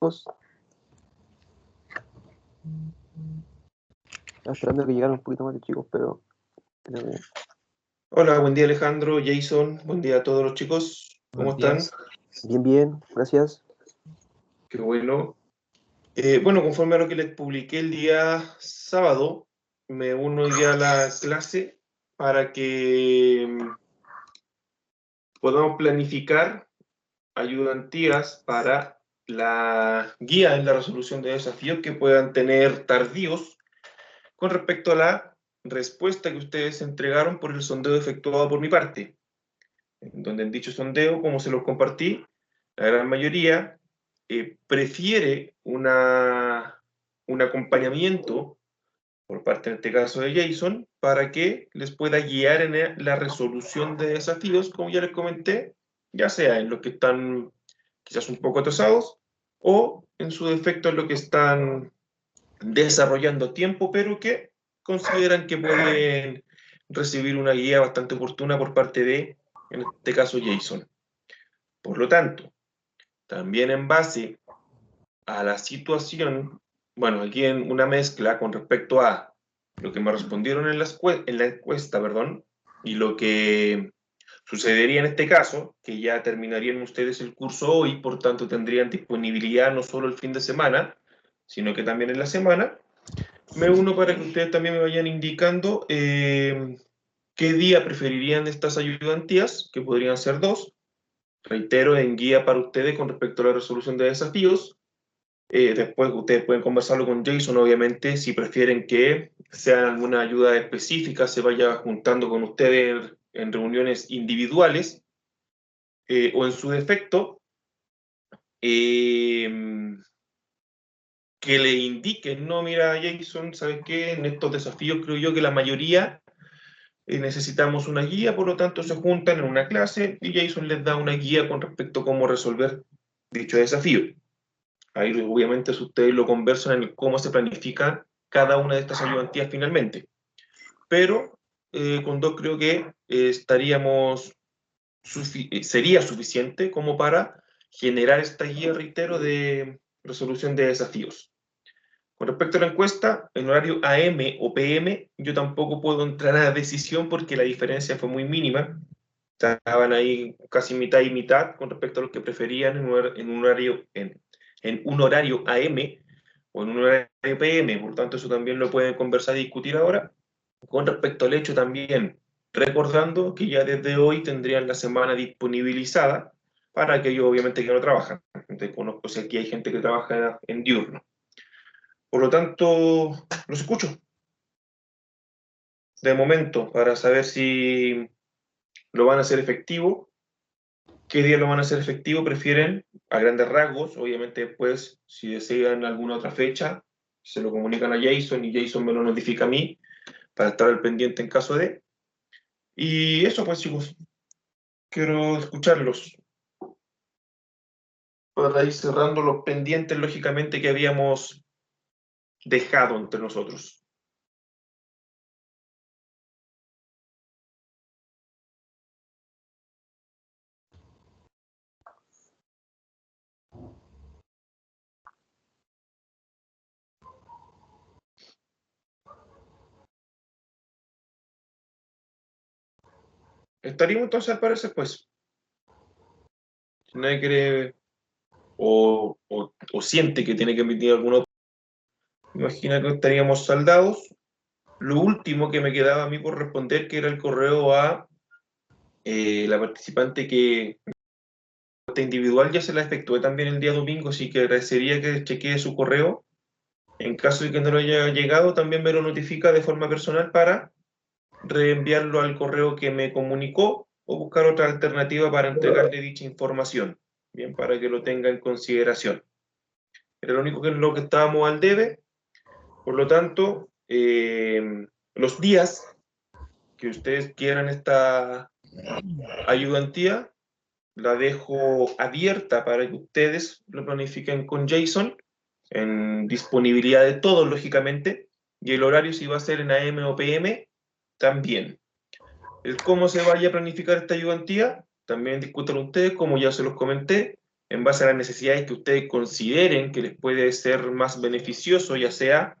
Estaba esperando que llegaran un poquito más de chicos, pero... Hola, buen día Alejandro, Jason, buen día a todos los chicos, ¿cómo están? Bien, bien, gracias. Qué bueno. Bueno, conforme a lo que les publiqué el día sábado, me uno ya a la clase para que podamos planificar ayudantías para la guía en la resolución de desafíos que puedan tener tardíos con respecto a la respuesta que ustedes entregaron por el sondeo efectuado por mi parte. En donde en dicho sondeo, como se los compartí, la gran mayoría prefiere un acompañamiento por parte, en este caso, de Jason, para que les pueda guiar en la resolución de desafíos, como ya les comenté, ya sea en los que están quizás un poco atrasados o, en su defecto, en los que están desarrollando a tiempo, pero que consideran que pueden recibir una guía bastante oportuna por parte de, en este caso, Jason. Por lo tanto, también en base a la situación, bueno, aquí en una mezcla con respecto a lo que me respondieron en la encuesta, perdón, y lo que sucedería en este caso, que ya terminarían ustedes el curso hoy, por tanto tendrían disponibilidad no solo el fin de semana, sino que también en la semana. Me uno para que ustedes también me vayan indicando qué día preferirían de estas ayudantías, que podrían ser dos. Reitero, en guía para ustedes con respecto a la resolución de desafíos. Después ustedes pueden conversarlo con Jason, obviamente, si prefieren que sea alguna ayuda específica, se vaya juntando con ustedes en reuniones individuales, o en su defecto, que le indiquen, no, mira, Jason, ¿sabes qué? En estos desafíos creo yo que la mayoría necesitamos una guía, por lo tanto se juntan en una clase y Jason les da una guía con respecto a cómo resolver dicho desafío. Ahí obviamente ustedes lo conversan en cómo se planifica cada una de estas ayudantías finalmente. Pero con dos creo que sería suficiente como para generar esta guía, reitero, de resolución de desafíos. Con respecto a la encuesta, en horario AM o PM, yo tampoco puedo entrar a la decisión porque la diferencia fue muy mínima. Estaban ahí casi mitad y mitad con respecto a los que preferían en un horario AM o en un horario PM. Por tanto, eso también lo pueden conversar y discutir ahora. Con respecto al hecho también, recordando que ya desde hoy tendrían la semana disponibilizada para aquellos obviamente que no trabajan. Entonces, conozco si aquí hay gente que trabaja en diurno. Por lo tanto, los escucho. De momento, para saber si lo van a hacer efectivo, qué día lo van a hacer efectivo, prefieren a grandes rasgos. Obviamente, después, si desean alguna otra fecha, se lo comunican a Jason y Jason me lo notifica a mí para estar al pendiente en caso de. Y eso, pues, chicos, quiero escucharlos para ir cerrando los pendientes, lógicamente, que habíamos dejado entre nosotros. Estaríamos entonces al parecer, pues, si nadie quiere o siente que tiene que emitir alguna opinión, imagina que estaríamos saldados. Lo último que me quedaba a mí por responder, que era el correo a la participante que individual ya se la efectué también el día domingo, así que agradecería que chequee su correo. En caso de que no lo haya llegado, también me lo notifica de forma personal para reenviarlo al correo que me comunicó o buscar otra alternativa para entregarle dicha información, bien, para que lo tenga en consideración. Era lo único que lo que estábamos al debe. Por lo tanto, los días que ustedes quieran esta ayudantía, la dejo abierta para que ustedes lo planifiquen con Jason, en disponibilidad de todos, lógicamente, y el horario, si va a ser en AM o PM, también. El cómo se vaya a planificar esta ayudantía, también discutan ustedes, como ya se los comenté, en base a las necesidades que ustedes consideren que les puede ser más beneficioso, ya sea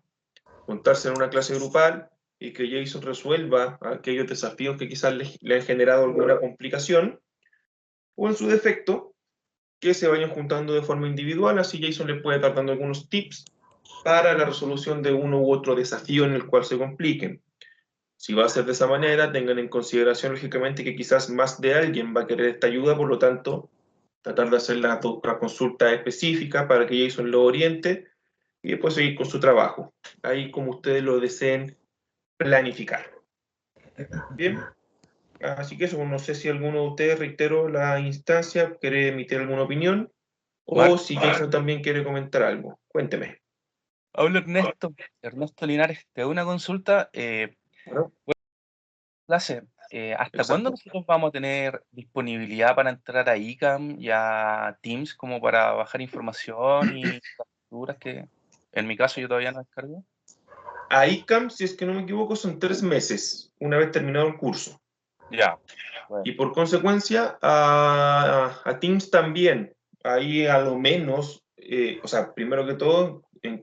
juntarse en una clase grupal y que Jason resuelva aquellos desafíos que quizás le han generado alguna complicación, o en su defecto, que se vayan juntando de forma individual, así Jason les puede estar dando algunos tips para la resolución de uno u otro desafío en el cual se compliquen. Si va a ser de esa manera, tengan en consideración, lógicamente, que quizás más de alguien va a querer esta ayuda, por lo tanto, tratar de hacer la consulta específica para que Jason lo oriente y después seguir con su trabajo, ahí como ustedes lo deseen planificar. Bien, así que eso, no sé si alguno de ustedes, reitero la instancia, quiere emitir alguna opinión o si Jason también quiere comentar algo. Cuénteme. Habla Ernesto Linares, te hago una consulta. Bueno, Clase, ¿hasta exacto. cuándo nosotros vamos a tener disponibilidad para entrar a ICAM y a Teams como para bajar información y capturas que en mi caso yo todavía no descargo? A ICAM, si es que no me equivoco, son 3 meses, una vez terminado el curso. Ya. Bueno. Y por consecuencia, a Teams también. Ahí a lo menos, o sea, primero que todo, en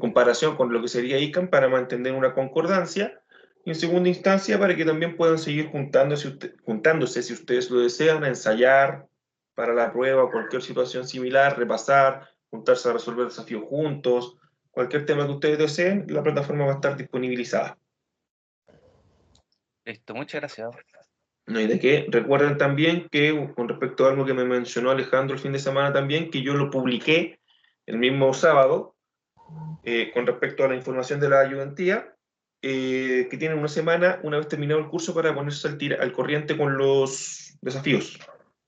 comparación con lo que sería ICAM, para mantener una concordancia. Y en segunda instancia, para que también puedan seguir juntándose, si ustedes lo desean, a ensayar para la prueba o cualquier situación similar, repasar, juntarse a resolver desafíos juntos, cualquier tema que ustedes deseen, la plataforma va a estar disponibilizada. Listo, muchas gracias. No hay de qué. Recuerden también que, con respecto a algo que me mencionó Alejandro el fin de semana también, que yo lo publiqué el mismo sábado, con respecto a la información de la ayudantía, que tienen una semana, una vez terminado el curso, para ponerse al corriente con los desafíos,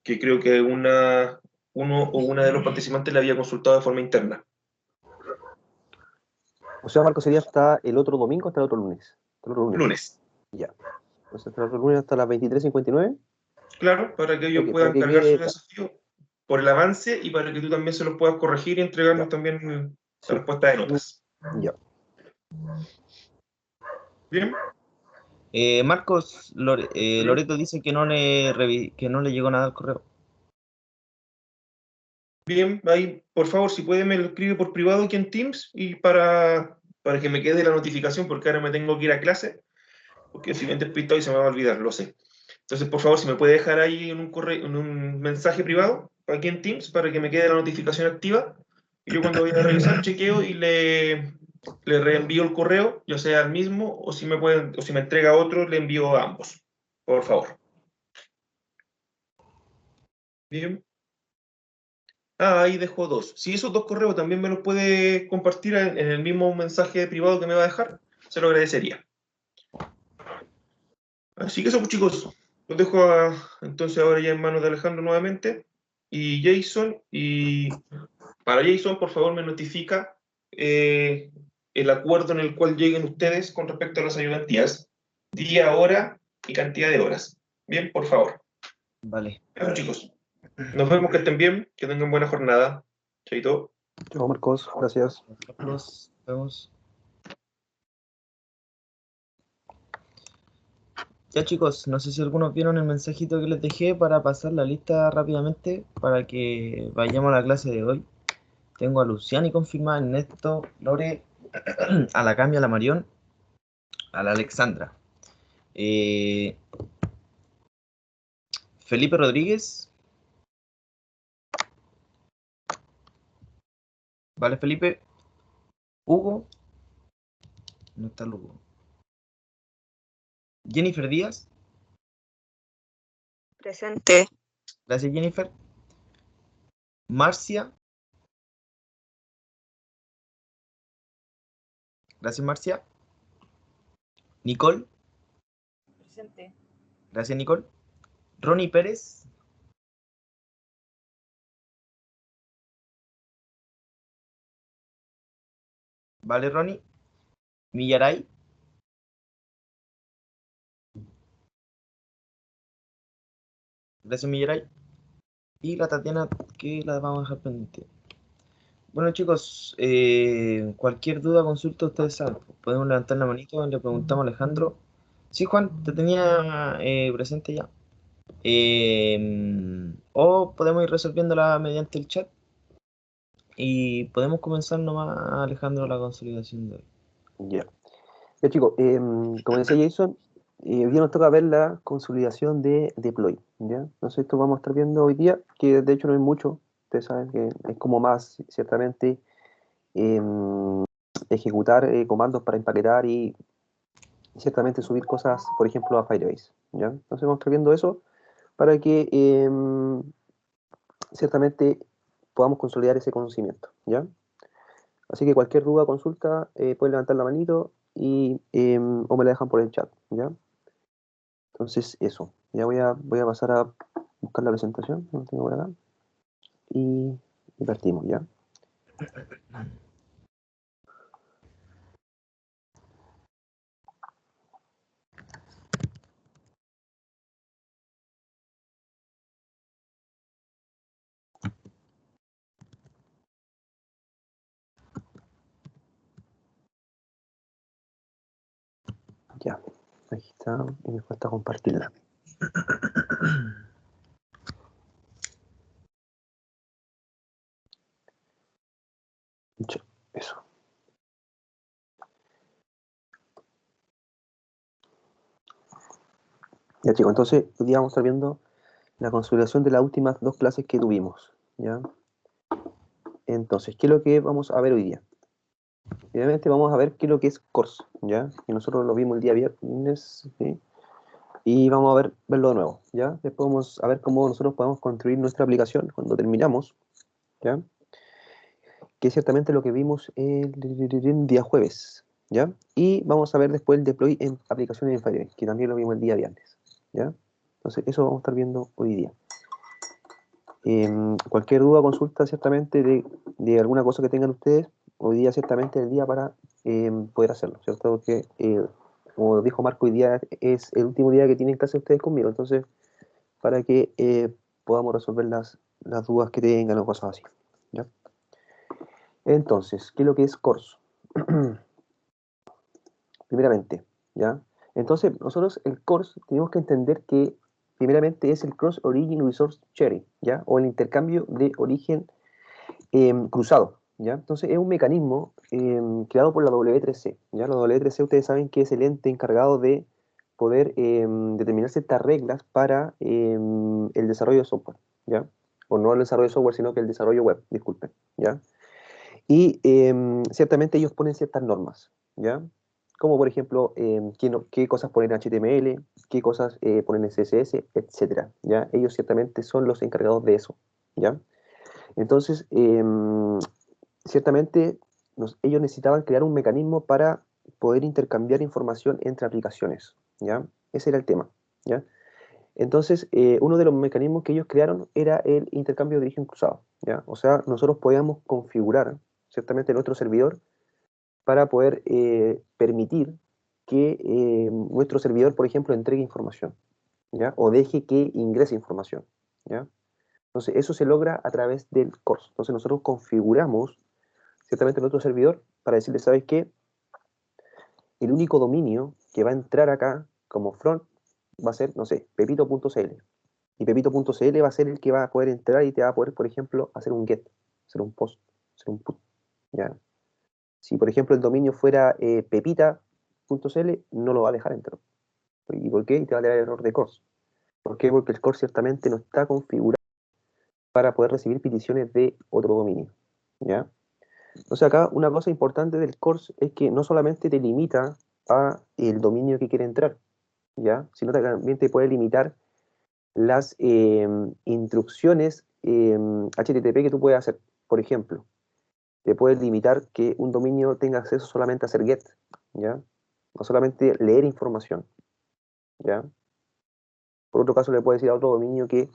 que creo que uno o una de los participantes le había consultado de forma interna. O sea, Marco, sería hasta el otro domingo, hasta el otro lunes. Hasta el otro lunes. Lunes. Ya. Entonces, hasta el otro lunes, hasta las 23:59. Claro, para que ellos Ok, puedan para que cargar su quede. desafío por el avance y para que tú también se los puedas corregir y entregarnos Ya. también Sí. la respuesta de notas. Ya. Bien, Marcos, Loreto dice que no le llegó nada al correo. bien, ahí por favor, si puede me lo escribe por privado aquí en Teams y para que me quede la notificación, porque ahora me tengo que ir a clase, porque si me despistado y se me va a olvidar, lo sé. Entonces, por favor, si me puede dejar ahí en un correo, en un mensaje privado aquí en Teams para que me quede la notificación activa, y yo cuando voy a revisar chequeo y le reenvío el correo, ya sea al mismo, o si me entrega otro, le envío a ambos, por favor. Bien. Ahí dejo 2. Si esos 2 correos también me los puede compartir en el mismo mensaje privado que me va a dejar, se lo agradecería. Así que eso, pues, chicos, los dejo entonces ahora ya en manos de Alejandro nuevamente y Jason. Y para Jason, por favor, me notifica el acuerdo en el cual lleguen ustedes con respecto a las ayudantías, día, hora y cantidad de horas. Bien, por favor. Vale. Eso, chicos. Nos vemos, que estén bien, que tengan buena jornada. Chaito. Chao, Marcos. Gracias. Nos vemos. Ya, chicos, no sé si algunos vieron el mensajito que les dejé para pasar la lista rápidamente para que vayamos a la clase de hoy. Tengo a Luciani confirmada, Ernesto, Lore, a la Cami, a la Marión, a la Alexandra. Felipe Rodríguez. Vale, Felipe. Hugo. No está Hugo. Jennifer Díaz. Presente. Gracias, Jennifer. Marcia. Gracias, Marcia. Nicole. Presente. Gracias, Nicole. Ronnie Pérez. Vale, Ronnie. Millaray. Gracias, Millaray. Y la Tatiana, que la vamos a dejar pendiente. Bueno, chicos, cualquier duda, consulta, ustedes saben. Podemos levantar la manito, le preguntamos a Alejandro. Sí, Juan, te tenía presente ya. o podemos ir resolviéndola mediante el chat. Y podemos comenzar nomás, Alejandro, la consolidación de hoy. Ya. Ya, chicos, como decía Jason, hoy día nos toca ver la consolidación de deploy, ¿ya? Entonces esto vamos a estar viendo hoy día, que de hecho no es mucho, ustedes saben que es como más, ciertamente, ejecutar comandos para empaquetar y ciertamente subir cosas, por ejemplo, a Firebase, ¿ya? Entonces vamos a estar viendo eso para que ciertamente podamos consolidar ese conocimiento, ¿ya? Así que cualquier duda, consulta, pueden levantar la manito y, o me la dejan por el chat, ¿ya? Entonces, eso. Ya voy a pasar a buscar la presentación, no tengo por acá, y partimos, ¿ya? Ya, ahí está, y me falta compartirla. Ya, eso. Ya, chicos, entonces hoy día vamos a estar viendo la consolidación de las últimas dos clases que tuvimos, ¿ya? Entonces, ¿qué es lo que vamos a ver hoy día? Obviamente vamos a ver qué es lo que es CORS, ¿ya? Que nosotros lo vimos el día viernes, ¿sí? Y vamos a verlo de nuevo, ¿ya? Después vamos a ver cómo nosotros podemos construir nuestra aplicación cuando terminamos, ¿ya? Que es ciertamente lo que vimos el día jueves, ¿ya? Y vamos a ver después el deploy en aplicaciones en Firebase, que también lo vimos el día viernes, ¿ya? Entonces, eso vamos a estar viendo hoy día. Cualquier duda o consulta, ciertamente, de alguna cosa que tengan ustedes, hoy día ciertamente es el día para poder hacerlo, ¿cierto? Porque, como dijo Marco, hoy día es el último día que tienen clase ustedes conmigo, entonces, para que podamos resolver las dudas que tengan o cosas así, ¿ya? Entonces, ¿qué es lo que es CORS? Primeramente, ¿ya? Entonces, nosotros el CORS tenemos que entender que primeramente es el Cross Origin Resource Sharing, ¿ya? O el intercambio de origen cruzado, ¿ya? Entonces, es un mecanismo creado por la W3C, ¿ya? La W3C ustedes saben que es el ente encargado de poder determinar ciertas reglas para el desarrollo de software, ¿ya? O no el desarrollo de software, sino que el desarrollo web, disculpen, ¿ya? Y ciertamente ellos ponen ciertas normas, ¿ya? Como por ejemplo, qué cosas ponen en HTML, qué cosas ponen en CSS, etcétera, ¿ya? Ellos ciertamente son los encargados de eso, ¿ya? Entonces, ciertamente ellos necesitaban crear un mecanismo para poder intercambiar información entre aplicaciones, ¿ya? Ese era el tema, ¿ya? Entonces, uno de los mecanismos que ellos crearon era el intercambio de origen cruzado, ¿ya? O sea, nosotros podíamos configurar ciertamente nuestro servidor para poder permitir que nuestro servidor, por ejemplo, entregue información, ¿ya? O deje que ingrese información, ¿ya? Entonces, eso se logra a través del CORS. Entonces, nosotros configuramos ciertamente nuestro servidor para decirle, ¿sabes qué? El único dominio que va a entrar acá como front va a ser, no sé, pepito.cl. Y pepito.cl va a ser el que va a poder entrar y te va a poder, por ejemplo, hacer un get, hacer un post, hacer un put, ¿ya? Si, por ejemplo, el dominio fuera pepita.cl, no lo va a dejar entrar. ¿Y por qué? Y te va a dar error de CORS. ¿Por qué? Porque el CORS ciertamente no está configurado para poder recibir peticiones de otro dominio, ¿ya? Entonces acá una cosa importante del CORS es que no solamente te limita a el dominio que quiere entrar, ¿ya? Sino que también te puede limitar las instrucciones HTTP que tú puedes hacer. Por ejemplo, te puedes limitar que un dominio tenga acceso solamente a hacer get, ¿ya? No solamente leer información, ¿ya? Por otro caso, le puedes decir a otro dominio que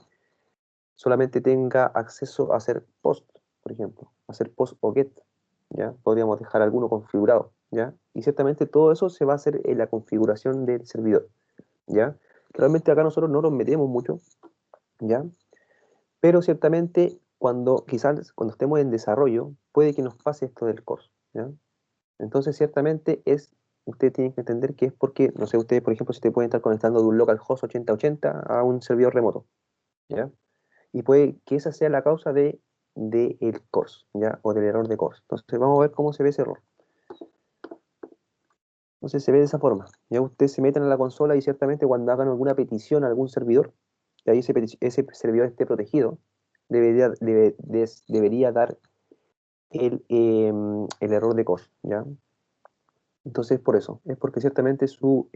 solamente tenga acceso a hacer post, por ejemplo, hacer post o get, ¿ya? Podríamos dejar alguno configurado, ¿ya? Y ciertamente todo eso se va a hacer en la configuración del servidor, ¿ya? Realmente acá nosotros no nos metemos mucho, ¿ya? Pero ciertamente quizás cuando estemos en desarrollo, puede que nos pase esto del CORS, ¿ya? Entonces ciertamente ustedes tienen que entender que es porque, no sé, ustedes por ejemplo, si te pueden estar conectando de un localhost 8080 a un servidor remoto, ¿ya? y puede que esa sea la causa de el CORS, ¿ya? O del error de CORS. Entonces vamos a ver cómo se ve ese error. Entonces se ve de esa forma. Ya ustedes se meten a la consola y ciertamente cuando hagan alguna petición a algún servidor, y ahí ese servidor esté protegido, debería dar el error de CORS, ¿ya? Entonces por eso, es porque ciertamente su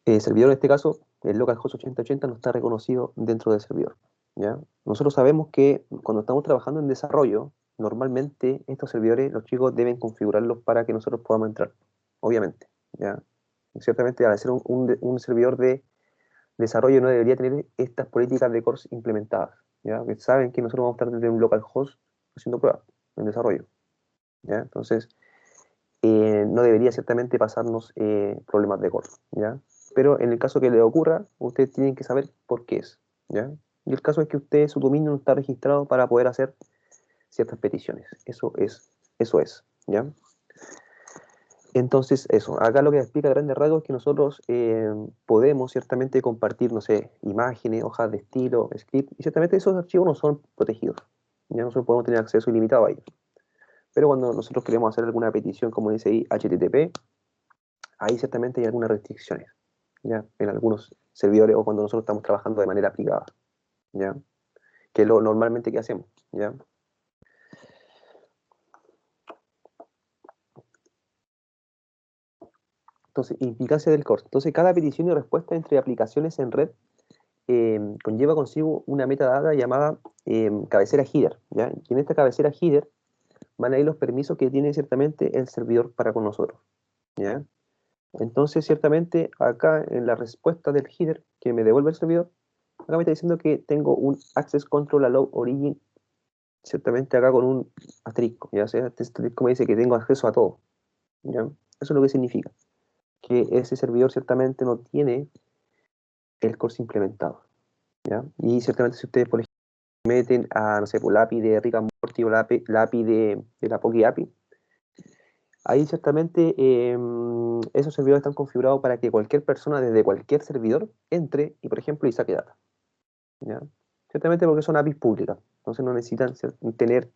servidor, en este caso, el localhost 8080, no está reconocido dentro del servidor, ¿ya? Nosotros sabemos que cuando estamos trabajando en desarrollo, normalmente estos servidores, los chicos deben configurarlos para que nosotros podamos entrar, obviamente, ¿ya? Ciertamente, al ser un servidor de desarrollo no debería tener estas políticas de CORS implementadas, ¿ya? Porque saben que nosotros vamos a estar desde un localhost haciendo pruebas en desarrollo, ¿ya? Entonces, no debería ciertamente pasarnos problemas de CORS, ¿ya? Pero en el caso que le ocurra, ustedes tienen que saber por qué es, ¿ya? Y el caso es que su dominio no está registrado para poder hacer ciertas peticiones. Eso es, ¿ya? Entonces, eso, acá lo que explica a grandes rasgos es que nosotros podemos ciertamente compartir, no sé, imágenes, hojas de estilo, script, y ciertamente esos archivos no son protegidos, ya nosotros podemos tener acceso ilimitado a ellos. Pero cuando nosotros queremos hacer alguna petición, como dice ahí, HTTP, ahí ciertamente hay algunas restricciones, ¿ya? En algunos servidores o cuando nosotros estamos trabajando de manera privada, ¿ya? Que es lo normalmente que hacemos, ¿ya? Entonces, implicancia del CORS. Entonces, cada petición y respuesta entre aplicaciones en red conlleva consigo una metadata llamada cabecera header, ¿ya? Y en esta cabecera header van a ir los permisos que tiene ciertamente el servidor para con nosotros, ¿ya? Entonces, ciertamente, acá en la respuesta del header que me devuelve el servidor, acá me está diciendo que tengo un access control allow origin, ciertamente acá con un asterisco, ya sea, este asterisco me dice que tengo acceso a todo, ¿ya? Eso es lo que significa, que ese servidor ciertamente no tiene el CORS implementado, ¿ya? Y ciertamente si ustedes, por ejemplo, meten a, no sé, por la API de Rick and Morty o la API de la Poké API, ahí ciertamente esos servidores están configurados para que cualquier persona desde cualquier servidor entre y, por ejemplo, y saque data, ¿ya? Ciertamente porque son APIs públicas, entonces no necesitan tener,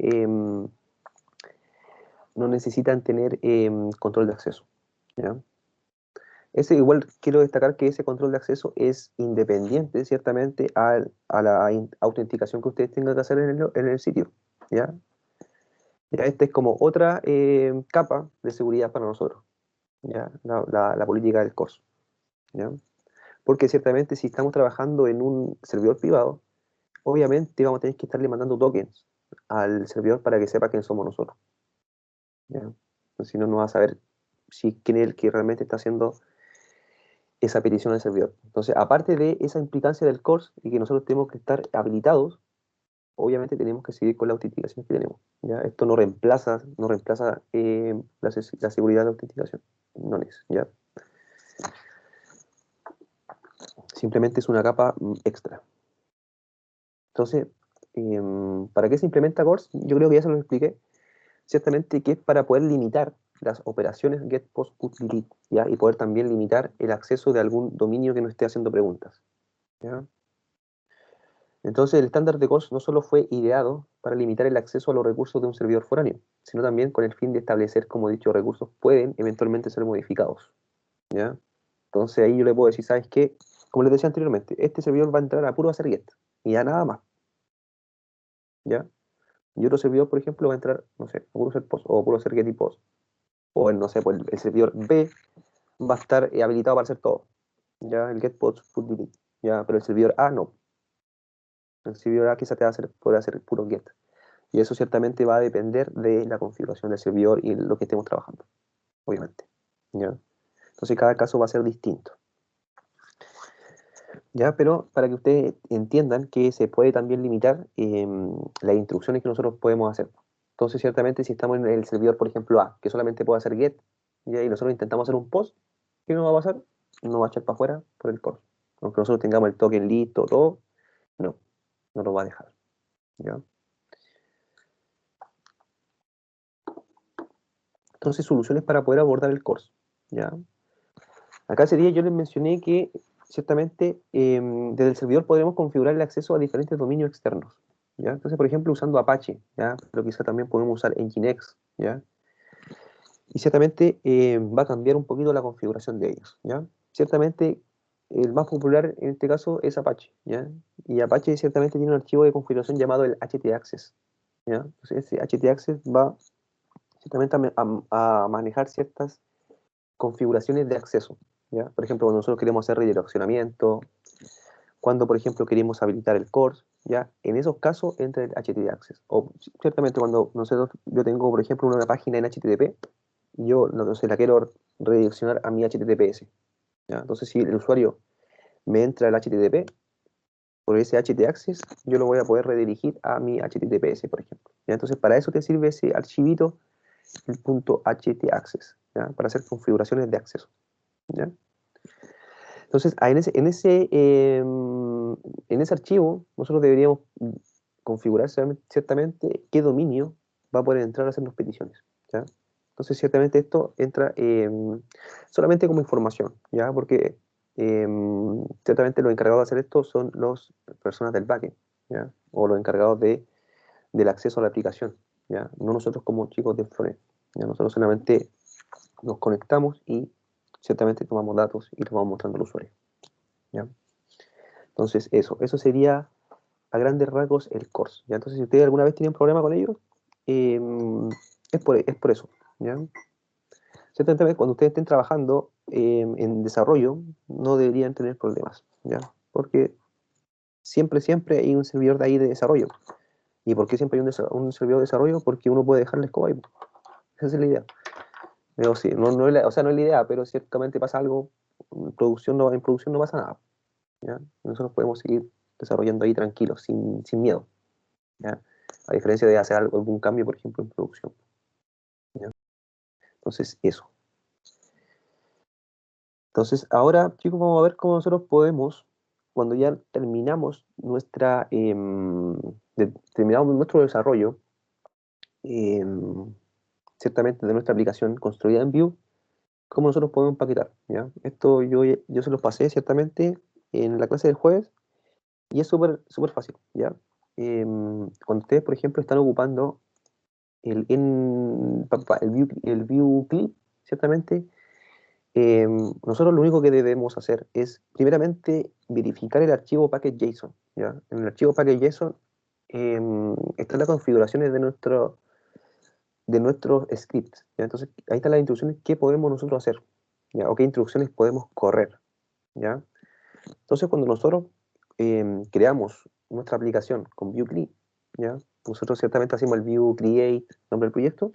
control de acceso, ¿ya? Ese igual quiero destacar que ese control de acceso es independiente, ciertamente, a la autenticación que ustedes tengan que hacer en el sitio, ¿ya? Ya esta es como otra capa de seguridad para nosotros, ¿ya? La política del CORS, ¿ya? Porque ciertamente si estamos trabajando en un servidor privado, obviamente vamos a tener que estarle mandando tokens al servidor para que sepa quién somos nosotros, ¿ya? Entonces, si no, no va a saber quién es el que realmente está haciendo esa petición al servidor. Entonces, aparte de esa implicancia del CORS y que nosotros tenemos que estar habilitados, obviamente tenemos que seguir con la autenticación que tenemos, ¿ya? Esto no reemplaza la seguridad de la autenticación, no es, ¿ya? Simplemente es una capa extra. Entonces, ¿para qué se implementa CORS? Yo creo que ya se lo expliqué. Ciertamente que es para poder limitar las operaciones get, post, put, delete, ¿ya? Y poder también limitar el acceso de algún dominio que no esté haciendo preguntas, ¿ya? Entonces, el estándar de CORS no solo fue ideado para limitar el acceso a los recursos de un servidor foráneo, sino también con el fin de establecer cómo dichos recursos pueden eventualmente ser modificados, ¿ya? Entonces, ahí yo le puedo decir, ¿sabes qué? Como les decía anteriormente, este servidor va a entrar a puro hacer get, y ya nada más, ¿ya? Y otro servidor, por ejemplo, va a entrar, no sé, a puro hacer post, o puro hacer get y post, o no sé, pues el servidor B va a estar habilitado para hacer todo, ¿ya? El get, post, put, delete, ¿ya? Pero el servidor A no. El servidor A quizá te va a poder hacer puro get. Y eso ciertamente va a depender de la configuración del servidor y lo que estemos trabajando, obviamente, ¿ya? Entonces cada caso va a ser distinto, ¿ya? Pero para que ustedes entiendan que se puede también limitar las instrucciones que nosotros podemos hacer. Entonces ciertamente si estamos en el servidor, por ejemplo, A, que solamente puede hacer get, ¿ya? Y nosotros intentamos hacer un post, ¿qué nos va a pasar? Nos va a echar para afuera por el core. Aunque nosotros tengamos el token listo, todo, no lo va a dejar, ¿ya? Entonces, soluciones para poder abordar el CORS, ¿ya? Acá sería, yo les mencioné que ciertamente, desde el servidor podremos configurar el acceso a diferentes dominios externos, ¿ya? Entonces, por ejemplo, usando Apache, ¿ya? Pero quizá también podemos usar Nginx, ¿ya? Y ciertamente va a cambiar un poquito la configuración de ellos, ¿ya? Ciertamente, el más popular en este caso es Apache, ¿ya? Y Apache ciertamente tiene un archivo de configuración llamado el htaccess, ¿ya? Entonces, ese htaccess va ciertamente a manejar ciertas configuraciones de acceso, ¿ya? Por ejemplo, cuando nosotros queremos hacer redireccionamiento, cuando, por ejemplo, queremos habilitar el core, ¿ya? En esos casos entra el htaccess. O ciertamente cuando yo tengo, por ejemplo, una página en HTTP, y yo no sé, la quiero redireccionar a mi HTTPS, ¿ya? Entonces, si el usuario me entra al HTTP, por ese htaccess, yo lo voy a poder redirigir a mi HTTPS, por ejemplo, ¿ya? Entonces, para eso te sirve ese archivito, el .htaccess, ¿ya? Para hacer configuraciones de acceso, ¿ya? Entonces, en ese archivo, nosotros deberíamos configurar ciertamente qué dominio va a poder entrar a hacernos peticiones, ¿ya? Entonces, ciertamente esto entra solamente como información, ¿ya? Porque ciertamente los encargados de hacer esto son las personas del backend, ¿ya? O los encargados del acceso a la aplicación, ¿ya? No nosotros como chicos del frontend, ¿ya? Nosotros solamente nos conectamos y ciertamente tomamos datos y los vamos mostrando al usuario, ¿ya? Entonces, eso sería a grandes rasgos el course, ¿ya? Entonces, si ustedes alguna vez tienen problema con ellos, eh, es por eso, ¿ya? Ciertamente, cuando ustedes estén trabajando en desarrollo, no deberían tener problemas, ¿ya? Porque siempre hay un servidor de ahí de desarrollo. ¿Y por qué siempre hay un servidor de desarrollo? Porque uno puede dejarles code ahí. Esa es la idea. Pero sí, no es o sea, no es la idea, pero ciertamente pasa algo, en producción no pasa nada, ¿ya? Nosotros podemos seguir desarrollando ahí tranquilos, sin miedo, ¿ya? A diferencia de hacer algún cambio, por ejemplo, en producción, ¿ya? Entonces, eso. Entonces, ahora, chicos, vamos a ver cómo nosotros podemos, cuando ya terminamos nuestro desarrollo, ciertamente de nuestra aplicación construida en Vue, cómo nosotros podemos empaquetar, ¿ya? Esto yo se los pasé ciertamente en la clase del jueves y es súper fácil, ¿ya? Cuando ustedes, por ejemplo, están ocupando el Vue Clip, ciertamente, nosotros lo único que debemos hacer es, primeramente, verificar el archivo package.json, ¿ya? En el archivo package.json están las configuraciones de nuestros scripts, ¿ya? Entonces, ahí están las instrucciones que podemos nosotros hacer, ¿ya? O qué instrucciones podemos correr, ¿ya? Entonces, cuando nosotros creamos nuestra aplicación con Vue Clip, ¿ya? Nosotros ciertamente hacemos el Vue Create, nombre del proyecto.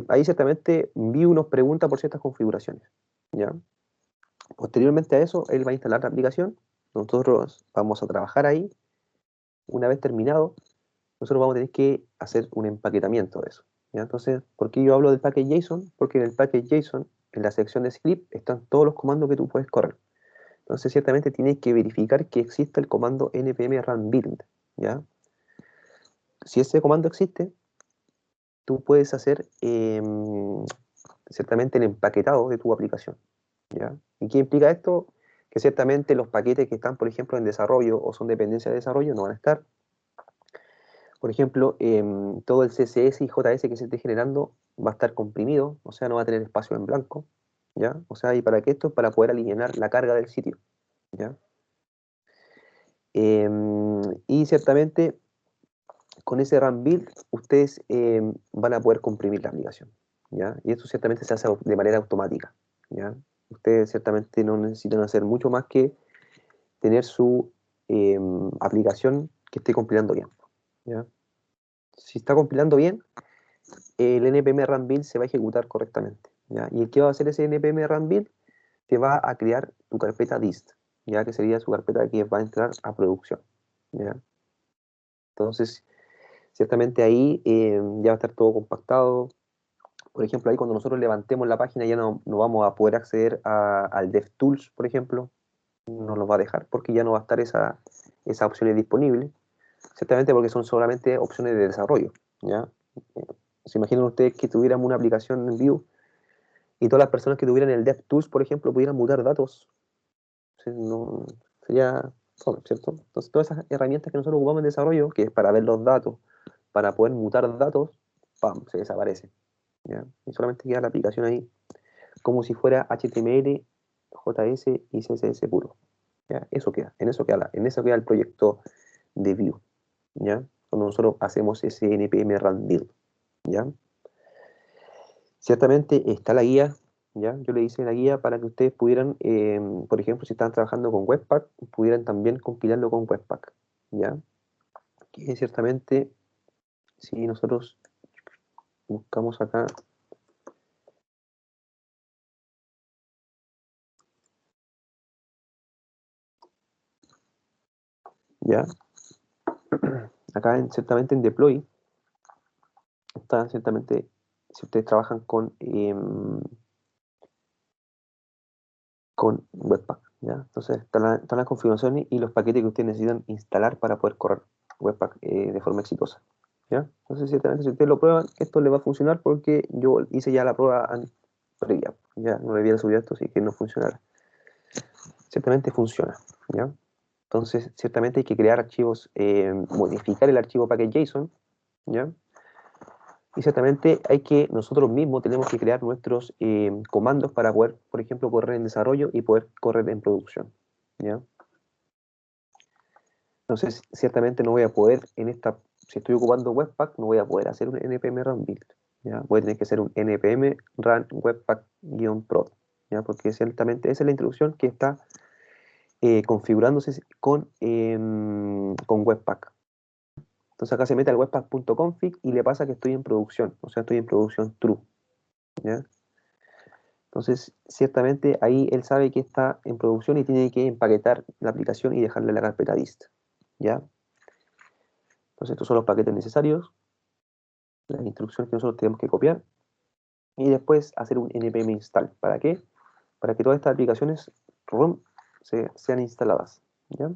Ahí ciertamente Vue nos pregunta por ciertas configuraciones, ¿ya? Posteriormente a eso, él va a instalar la aplicación, nosotros vamos a trabajar ahí. Una vez terminado, nosotros vamos a tener que hacer un empaquetamiento de eso, ¿ya? Entonces, ¿por qué yo hablo del package.json? Porque en el package.json, en la sección de script, están todos los comandos que tú puedes correr. Entonces, ciertamente tienes que verificar que exista el comando npm run build, ¿ya? Si ese comando existe, tú puedes hacer ciertamente el empaquetado de tu aplicación, ¿ya? ¿Y qué implica esto? Que ciertamente los paquetes que están, por ejemplo, en desarrollo o son dependencia de desarrollo no van a estar. Por ejemplo, todo el CSS y JS que se esté generando va a estar comprimido, o sea, no va a tener espacio en blanco, ¿ya? O sea, ¿y para qué esto? Para poder alinear la carga del sitio, ¿ya? Y ciertamente con ese RAM build ustedes van a poder comprimir la aplicación, ¿ya? Y esto ciertamente se hace de manera automática, ¿ya? Ustedes ciertamente no necesitan hacer mucho más que tener su aplicación que esté compilando bien, ¿ya? Si está compilando bien, el npm run build se va a ejecutar correctamente, ¿ya? Y el que va a hacer ese npm run build te va a crear tu carpeta dist, ¿ya? Que sería su carpeta que va a entrar a producción, ¿ya? Entonces, ciertamente ahí ya va a estar todo compactado. Por ejemplo, ahí cuando nosotros levantemos la página ya no vamos a poder acceder al DevTools, por ejemplo. No nos va a dejar porque ya no va a estar esa opción disponible. Ciertamente porque son solamente opciones de desarrollo, ¿ya? ¿Se imaginan ustedes que tuviéramos una aplicación en Vue y todas las personas que tuvieran el DevTools, por ejemplo, pudieran mutar datos? sería fome, ¿cierto? Entonces, todas esas herramientas que nosotros ocupamos en desarrollo, que es para ver los datos, para poder mutar datos, ¡pam!, se desaparece, ¿ya? Y solamente queda la aplicación ahí, como si fuera HTML, JS y CSS puro, ¿ya? Eso queda, en eso queda el proyecto de Vue, ¿ya? Cuando nosotros hacemos ese npm run build, ¿ya? Ciertamente está la guía, ¿ya? Yo le hice la guía para que ustedes pudieran, por ejemplo, si están trabajando con Webpack, pudieran también compilarlo con Webpack, ¿ya? Que ciertamente, si nosotros buscamos acá, ¿ya? Acá ciertamente en Deploy, está ciertamente, si ustedes trabajan con Webpack, ¿ya? Entonces están las configuraciones y los paquetes que ustedes necesitan instalar para poder correr Webpack de forma exitosa, ¿ya? Entonces ciertamente si ustedes lo prueban, esto les va a funcionar porque yo hice ya la prueba previa, ya no le había subido esto, así que no funcionara. Ciertamente funciona, ¿ya? Entonces ciertamente hay que crear archivos, modificar el archivo package.json, ¿ya? Y ciertamente nosotros mismos tenemos que crear nuestros comandos para poder, por ejemplo, correr en desarrollo y poder correr en producción, ¿ya? Entonces, ciertamente no voy a poder, si estoy ocupando Webpack, no voy a poder hacer un npm run build, ¿ya? Voy a tener que hacer un npm run webpack-prod, ¿ya? Porque ciertamente esa es la introducción que está configurándose con Webpack. Entonces acá se mete al webpack.config y le pasa que estoy en producción, o sea, estoy en producción true, ¿ya? Entonces, ciertamente ahí él sabe que está en producción y tiene que empaquetar la aplicación y dejarle la carpeta dist, ¿ya? Entonces, estos son los paquetes necesarios, las instrucciones que nosotros tenemos que copiar y después hacer un npm install. ¿Para qué? Para que todas estas aplicaciones sean instaladas, ¿ya?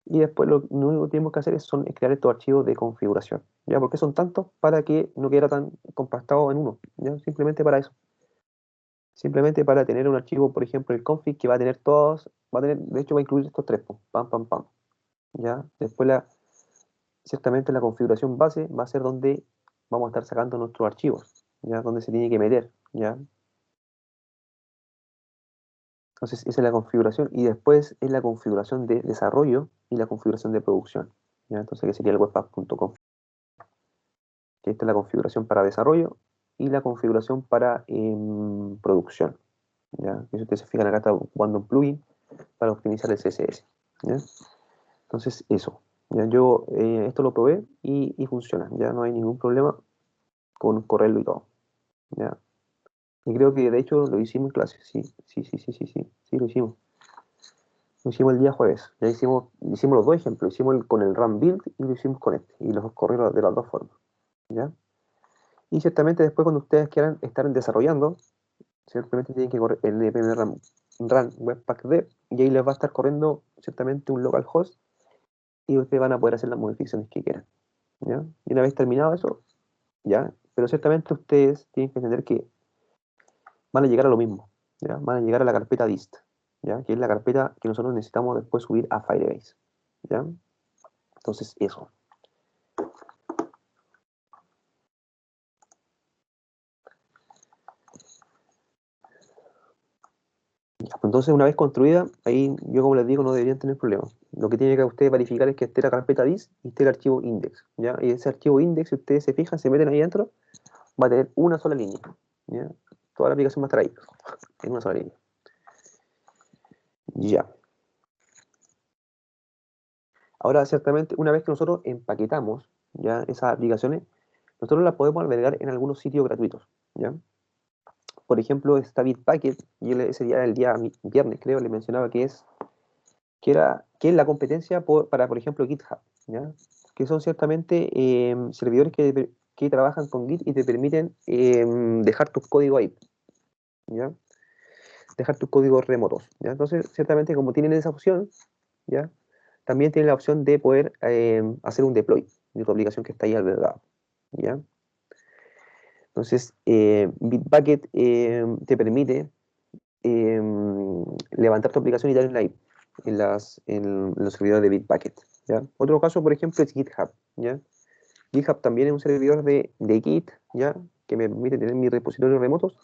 Y después lo único que tenemos que hacer es crear estos archivos de configuración, ¿ya? ¿Por qué son tantos? Para que no quede tan compactado en uno, ¿ya? Simplemente para eso. Simplemente para tener un archivo, por ejemplo, el config que va a tener de hecho va a incluir estos tres, pam, pam, pam, ¿ya? Después ciertamente la configuración base va a ser donde vamos a estar sacando nuestros archivos, ¿ya? Donde se tiene que meter, ¿ya? Entonces esa es la configuración y después es la configuración de desarrollo y la configuración de producción, ¿ya? Entonces que sería el webpack.com, que esta es la configuración para desarrollo y la configuración para producción, ¿ya? Si ustedes se fijan acá está ocupando un plugin para optimizar el CSS, ¿ya? Entonces eso, ¿ya? Yo esto lo probé y funciona, ya no hay ningún problema con correrlo y todo, ¿ya? Y creo que de hecho lo hicimos en clase, sí, lo hicimos. Lo hicimos el día jueves, ya hicimos los dos ejemplos, hicimos con el run build y lo hicimos con este, y los corrimos de las dos formas, ¿ya? Y ciertamente después cuando ustedes quieran estar desarrollando, ciertamente tienen que correr el npm run webpack dev, y ahí les va a estar corriendo ciertamente un localhost y ustedes van a poder hacer las modificaciones que quieran, ¿ya? Y una vez terminado eso, ¿ya? Pero ciertamente ustedes tienen que entender que van a llegar a lo mismo, ¿ya? Van a llegar a la carpeta dist, ¿ya? Que es la carpeta que nosotros necesitamos después subir a Firebase, ¿ya? Entonces, eso. Ya, pues entonces, una vez construida, ahí yo como les digo, no deberían tener problemas. Lo que tiene que ustedes verificar es que esté la carpeta dist y esté el archivo index, ¿ya? Y ese archivo index, si ustedes se fijan, se meten ahí adentro, va a tener una sola línea, ¿ya? Toda la aplicación va a estar ahí, en una sola línea. Ya. Ahora, ciertamente, una vez que nosotros empaquetamos ya esas aplicaciones, nosotros las podemos albergar en algunos sitios gratuitos, ¿ya? Por ejemplo, está Bitbucket, y ese día, el día viernes, creo, le mencionaba que es la competencia para, por ejemplo, GitHub, ¿ya? Que son ciertamente servidores que trabajan con Git y te permiten dejar tus códigos ahí, ¿ya? Dejar tus códigos remotos, ¿ya? Entonces, ciertamente, como tienen esa opción, ¿ya? También tienen la opción de poder hacer un deploy de tu aplicación que está ahí albergada, ¿ya? Entonces, Bitbucket te permite levantar tu aplicación y darle like en los servidores de Bitbucket, ¿ya? Otro caso, por ejemplo, es GitHub, ¿ya? GitHub también es un servidor de Git, ¿ya? Que me permite tener mis repositorios remotos,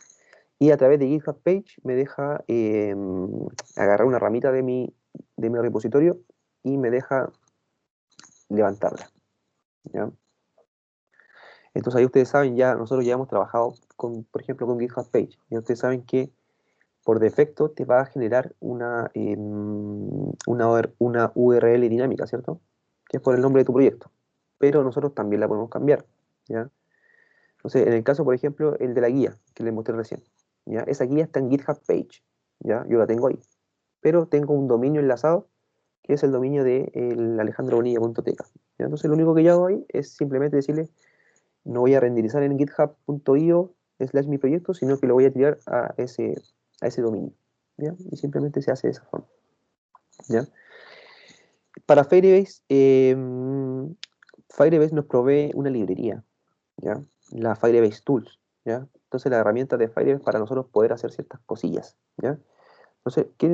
y a través de GitHub Page me deja agarrar una ramita de mi repositorio y me deja levantarla, ¿ya? Entonces ahí ustedes saben, ya nosotros ya hemos trabajado con, por ejemplo, con GitHub Page. Ya ustedes saben que por defecto te va a generar una URL dinámica, ¿cierto? Que es por el nombre de tu proyecto. Pero nosotros también la podemos cambiar, ¿ya? Entonces, en el caso, por ejemplo, el de la guía que les mostré recién, ¿ya? Esa guía está en GitHub Page, ¿ya? Yo la tengo ahí. Pero tengo un dominio enlazado que es el dominio de alejandrobonilla.tk, ¿ya? Entonces, lo único que yo hago ahí es simplemente decirle: no voy a renderizar en github.io/mi proyecto, sino que lo voy a tirar a ese dominio, ¿ya? Y simplemente se hace de esa forma, ¿ya? Para Firebase, Firebase nos provee una librería, ¿ya? La Firebase Tools, ¿ya? Entonces la herramienta de Firebase para nosotros poder hacer ciertas cosillas, ¿ya? Entonces, ¿qué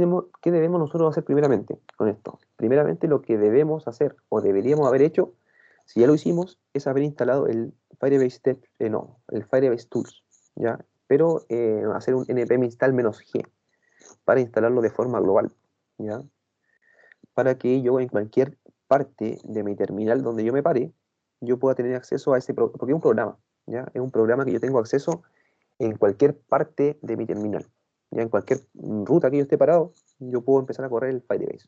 debemos nosotros hacer primeramente con esto? Primeramente lo que debemos hacer, o deberíamos haber hecho, si ya lo hicimos, es haber instalado el el Firebase Tools, ¿ya? Pero hacer un npm install -g para instalarlo de forma global, ¿ya? Para que yo en cualquier parte de mi terminal donde yo me pare, yo pueda tener acceso a porque es un programa, ¿ya? Es un programa que yo tengo acceso en cualquier parte de mi terminal. Ya en cualquier ruta que yo esté parado, yo puedo empezar a correr el Firebase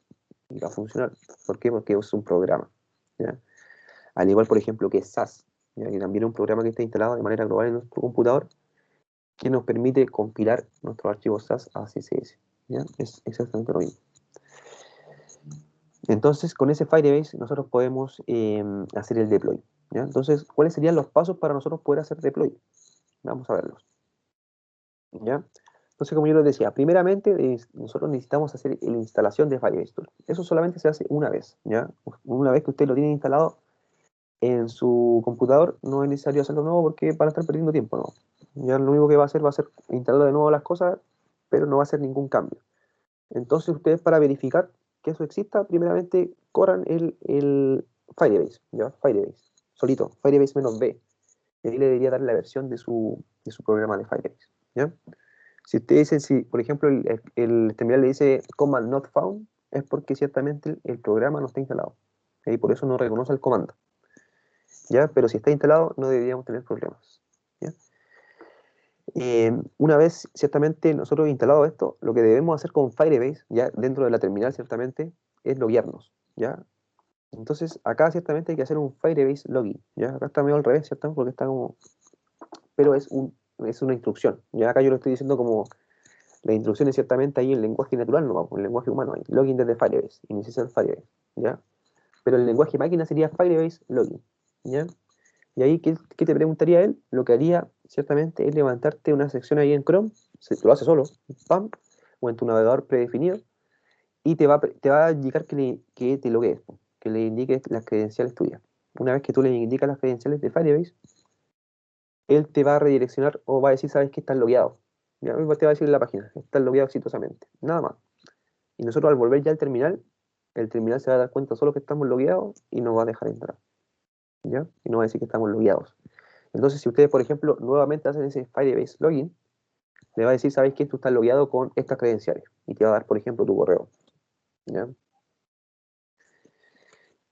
y va a funcionar. ¿Por qué? Porque es un programa, ¿ya? Al igual, por ejemplo, que SAS, ¿ya? Que también es un programa que está instalado de manera global en nuestro computador, que nos permite compilar nuestros archivos SAS a CSS, ¿ya? Es exactamente lo mismo. Entonces, con ese Firebase nosotros podemos hacer el deploy, ¿ya? Entonces, ¿cuáles serían los pasos para nosotros poder hacer deploy? Vamos a verlos, ¿ya? Entonces, como yo les decía, primeramente nosotros necesitamos hacer la instalación de Firebase Tool. Eso solamente se hace una vez, ¿ya? Una vez que usted lo tiene instalado en su computador, no es necesario hacerlo nuevo porque van a estar perdiendo tiempo, ¿no? Ya lo único que va a ser instalar de nuevo las cosas, pero no va a hacer ningún cambio. Entonces, ustedes, para verificar que eso exista, primeramente corran el Firebase, ¿ya? Firebase, solito, Firebase -b. Y ahí le debería dar la versión de su programa de Firebase, ¿ya? Si ustedes dicen, si por ejemplo el terminal le dice command not found, es porque ciertamente el programa no está instalado. Y por eso no reconoce el comando, ¿ya? Pero si está instalado, no deberíamos tener problemas, ¿ya? Una vez ciertamente nosotros instalado esto, lo que debemos hacer con Firebase, ya dentro de la terminal ciertamente, es loguearnos, ¿ya? Entonces acá ciertamente hay que hacer un Firebase login, ¿ya? Acá está medio al revés, ¿cierto? Porque está como... Pero es una instrucción, ¿ya? Acá yo lo estoy diciendo como... Las instrucciones ciertamente ahí en lenguaje natural, no, en lenguaje humano, hay login desde Firebase, iniciar Firebase, ¿ya? Pero el lenguaje máquina sería Firebase login, ¿ya? Y ahí, ¿qué te preguntaría él? Lo que haría ciertamente es levantarte una sección ahí en Chrome, lo hace solo, pam, o en tu navegador predefinido, y te va a indicar que te loguees, que le indiques las credenciales tuyas. Una vez que tú le indicas las credenciales de Firebase, él te va a redireccionar o va a decir: sabes que estás logueado. Ya, te va a decir en la página: estás logueado exitosamente. Nada más. Y nosotros, al volver ya al terminal, el terminal se va a dar cuenta solo que estamos logueados y nos va a dejar entrar, ¿ya? Y nos va a decir que estamos logueados. Entonces, si ustedes, por ejemplo, nuevamente hacen ese Firebase login, le va a decir: sabes que tú estás logueado con estas credenciales, y te va a dar, por ejemplo, tu correo, ¿ya?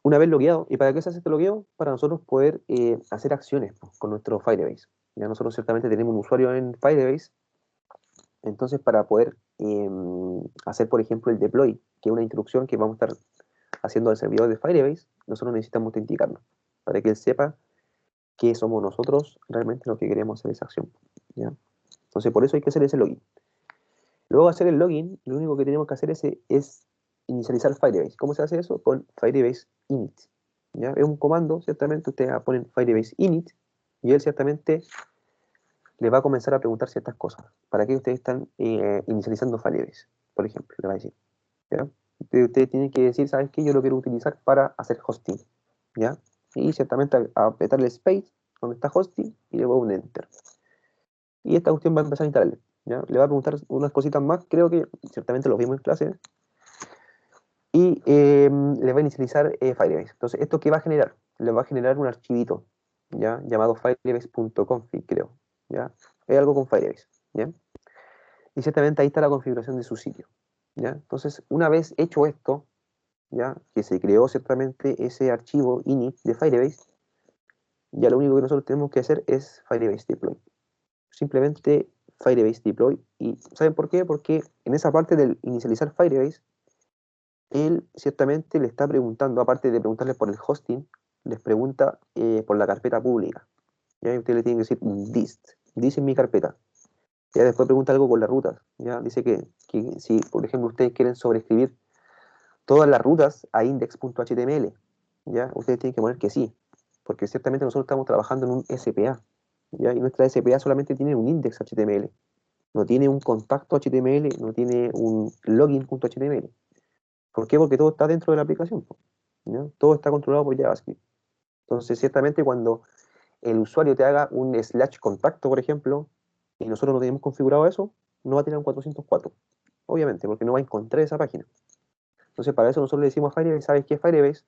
Una vez logueado, ¿y para qué se hace este logueo? Para nosotros poder hacer acciones con nuestro Firebase. Ya nosotros ciertamente tenemos un usuario en Firebase. Entonces, para poder hacer, por ejemplo, el deploy, que es una instrucción que vamos a estar haciendo al servidor de Firebase, nosotros necesitamos autenticarnos para que él sepa que somos nosotros realmente los que queremos hacer esa acción, ¿ya? Entonces, por eso hay que hacer ese login. Luego de hacer el login, lo único que tenemos que hacer es inicializar Firebase. ¿Cómo se hace eso? Con Firebase init, ¿ya? Es un comando, ciertamente, ustedes ponen Firebase init y él ciertamente le va a comenzar a preguntar ciertas cosas. ¿Para qué ustedes están inicializando Firebase? Por ejemplo, le va a decir, ¿ya? Ustedes tienen que decir: ¿sabes qué? Yo lo quiero utilizar para hacer hosting, ¿ya? Y ciertamente apretar el space donde está hosting y luego un enter. Y esta cuestión va a empezar a instalarle. ¿ya? Le va a preguntar unas cositas más, creo que ciertamente lo vimos en clase, y le va a inicializar Firebase. Entonces, ¿esto qué va a generar? Le va a generar un archivito, ¿ya? Llamado firebase.config, creo, ¿ya? Es algo con Firebase, ¿ya? Y ciertamente ahí está la configuración de su sitio, ¿ya? Entonces, una vez hecho esto, ¿ya? Que se creó ciertamente ese archivo init de Firebase, ya lo único que nosotros tenemos que hacer es Firebase deploy. Simplemente Firebase deploy. ¿Y saben por qué? Porque en esa parte del inicializar Firebase, él ciertamente le está preguntando, aparte de preguntarle por el hosting, les pregunta por la carpeta pública. ¿Ya? Y usted le tiene que decir dist. Dist en mi carpeta. Ya después pregunta algo con las rutas. ¿Ya? Dice que si, por ejemplo, ustedes quieren sobreescribir todas las rutas a index.html, ¿ya? Ustedes tienen que poner que sí, porque ciertamente nosotros estamos trabajando en un SPA, ¿ya? Y nuestra SPA solamente tiene un index HTML, no tiene un contacto HTML, no tiene un login.html. ¿Por qué? Porque todo está dentro de la aplicación, ¿ya? Todo está controlado por JavaScript. Entonces, ciertamente cuando el usuario te haga un slash contacto, por ejemplo, y nosotros no tenemos configurado eso, no va a tener un 404, obviamente, porque no va a encontrar esa página. Entonces, para eso nosotros le decimos a Firebase, ¿sabes qué, Firebase?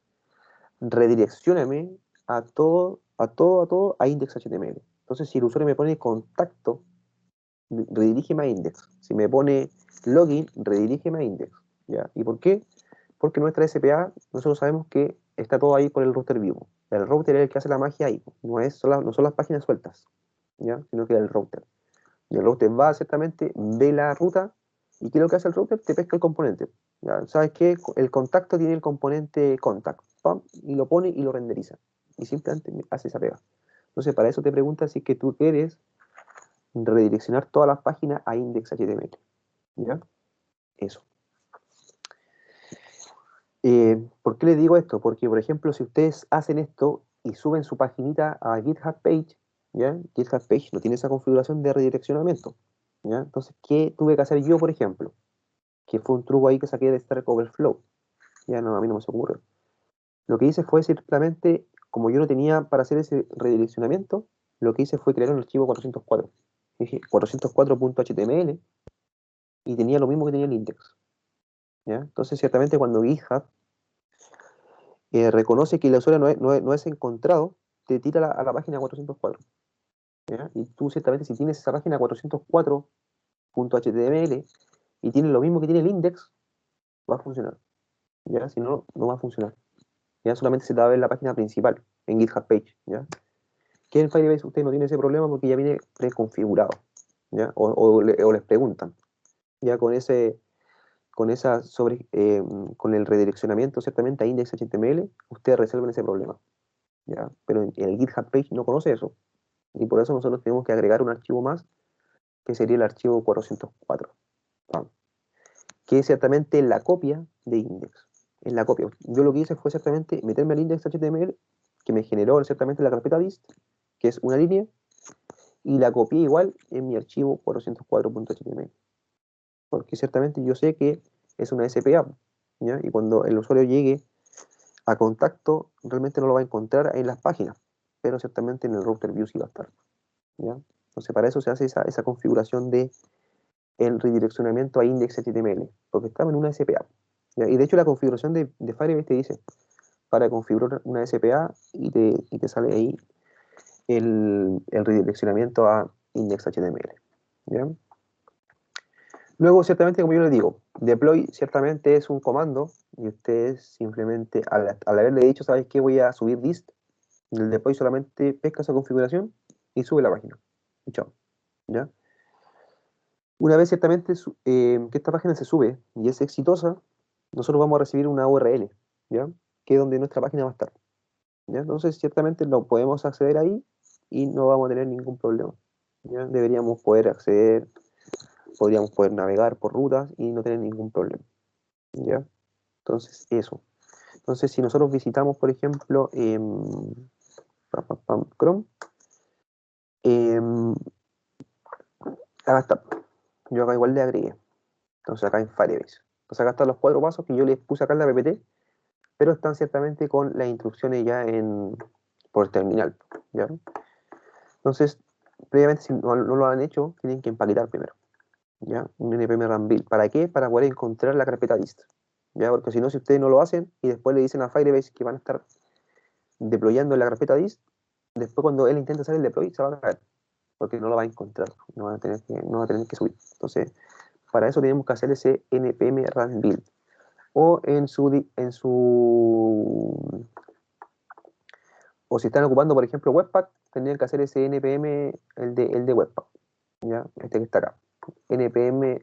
Redireccióname a index.html. Entonces, si el usuario me pone contacto, redirígeme a index. Si me pone login, redirígeme a index. ¿Ya? ¿Y por qué? Porque nuestra SPA, nosotros sabemos que está todo ahí por el router vivo. El router es el que hace la magia ahí. No son las páginas sueltas, ¿ya? Sino que el router. Y el router va ciertamente, ve la ruta, y ¿qué es lo que hace el router? Te pesca el componente. ¿Ya? ¿Sabes qué? El contacto tiene el componente contact, ¡pam! Y lo pone y lo renderiza. Y simplemente hace esa pega. Entonces, para eso te pregunta si es que tú quieres redireccionar todas las páginas a index.html. ¿Ya? Eso. ¿Por qué les digo esto? Porque, por ejemplo, si ustedes hacen esto y suben su paginita a GitHub Page, ¿ya? GitHub Page no tiene esa configuración de redireccionamiento, ¿ya? Entonces, ¿qué tuve que hacer yo, por ejemplo? Que fue un truco ahí que saqué de Stack Overflow. Ya no, a mí no me se ocurre. Lo que hice fue simplemente, como yo no tenía para hacer ese redireccionamiento, lo que hice fue crear un archivo 404. Dije 404.html y tenía lo mismo que tenía el index, ¿ya? Entonces, ciertamente cuando GitHub reconoce que el usuario no es encontrado, te tira a la página 404, ¿ya? Y tú ciertamente si tienes esa página 404.html y tiene lo mismo que tiene el index, va a funcionar, ¿ya? Si no, no va a funcionar. Ya solamente se te va a ver la página principal en GitHub Page, ¿ya? Que en Firebase usted no tiene ese problema porque ya viene preconfigurado, ¿ya? O les preguntan, ya con el redireccionamiento ciertamente a index.html, ustedes resuelven ese problema, ¿ya? Pero en el GitHub Page no conoce eso, y por eso nosotros tenemos que agregar un archivo más, que sería el archivo 404, ¿no? Que es ciertamente la copia de index. Es la copia. Yo lo que hice fue ciertamente meterme al index.html, que me generó ciertamente la carpeta dist, que es una línea, y la copié igual en mi archivo 404.html. Porque ciertamente yo sé que es una SPA, ¿ya? Y cuando el usuario llegue a contacto, realmente no lo va a encontrar en las páginas, pero ciertamente en el router view sí va a estar, ¿ya? Entonces para eso se hace esa configuración de el redireccionamiento a index.html, porque estamos en una SPA, ¿ya? Y de hecho la configuración de Firebase te dice para configurar una SPA y te sale ahí el redireccionamiento a index.html, ¿ya? Luego, ciertamente, como yo les digo, deploy ciertamente es un comando y ustedes simplemente, al haberle dicho, ¿sabes qué? Voy a subir dist, el deploy solamente pesca esa configuración y sube la página. Y chao, ¿ya? Una vez ciertamente que esta página se sube y es exitosa, nosotros vamos a recibir una URL, ¿ya? Que es donde nuestra página va a estar, ¿ya? Entonces, ciertamente lo podemos acceder ahí y no vamos a tener ningún problema, ¿ya? Deberíamos poder acceder, podríamos poder navegar por rutas y no tener ningún problema, ¿ya? Entonces, eso. Entonces, si nosotros visitamos, por ejemplo, Chrome, acá está. Yo acá igual le agregué. Entonces, acá en Firebase. Entonces, acá están los 4 pasos que yo les puse acá en la PPT, pero están ciertamente con las instrucciones ya por el terminal, ¿ya? Entonces, previamente, si no lo han hecho, tienen que empaquetar primero, ¿ya? Un npm run build. ¿Para qué? Para poder encontrar la carpeta dist, ¿ya? Porque si no, si ustedes no lo hacen y después le dicen a Firebase que van a estar deployando la carpeta dist, después cuando él intenta hacer el deploy se va a caer, porque no lo va a encontrar, no va a tener que subir. Entonces, para eso tenemos que hacer ese npm run build. O o si están ocupando, por ejemplo, Webpack, tendrían que hacer ese npm, el de Webpack, ¿ya? Este que está acá. npm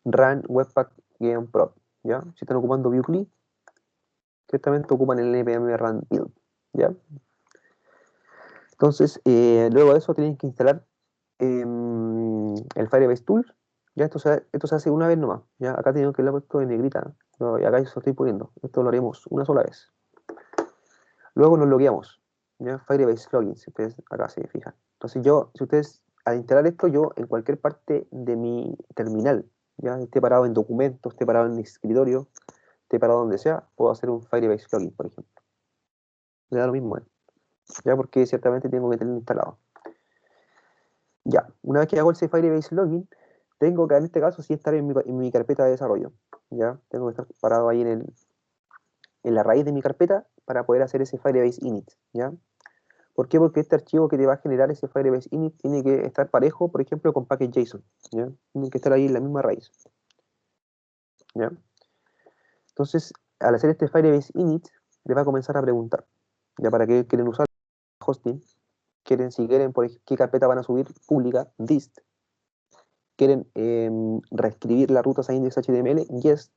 run webpack-prod, ¿ya? Si están ocupando Vue.cli, directamente ocupan el npm run build, ¿ya? Entonces, luego de eso tienen que instalar el Firebase Tools. Ya esto se hace una vez nomás. ¿Ya? Acá tengo que haberlo puesto en negrita. ¿No? Y acá yo lo estoy poniendo. Esto lo haremos una sola vez. Luego nos logueamos. ¿Ya? Firebase Login, si ustedes acá se fijan. Entonces si ustedes al instalar esto, yo en cualquier parte de mi terminal, ya esté parado en documentos, esté parado en mi escritorio, esté parado donde sea, puedo hacer un Firebase Login, por ejemplo. Le da lo mismo, ya porque ciertamente tengo que tenerlo instalado. Ya, una vez que hago ese Firebase Login, tengo que en este caso sí estar en mi carpeta de desarrollo. Ya, tengo que estar parado ahí en la raíz de mi carpeta para poder hacer ese Firebase init. ¿Ya? ¿Por qué? Porque este archivo que te va a generar ese Firebase init tiene que estar parejo, por ejemplo, con package.json. ¿Ya? Tiene que estar ahí en la misma raíz. ¿Ya? Entonces, al hacer este Firebase init, le va a comenzar a preguntar, ¿ya? ¿Para qué quieren usar hosting? Si quieren, por qué carpeta van a subir pública, dist. Quieren reescribir las rutas a index.html, yes,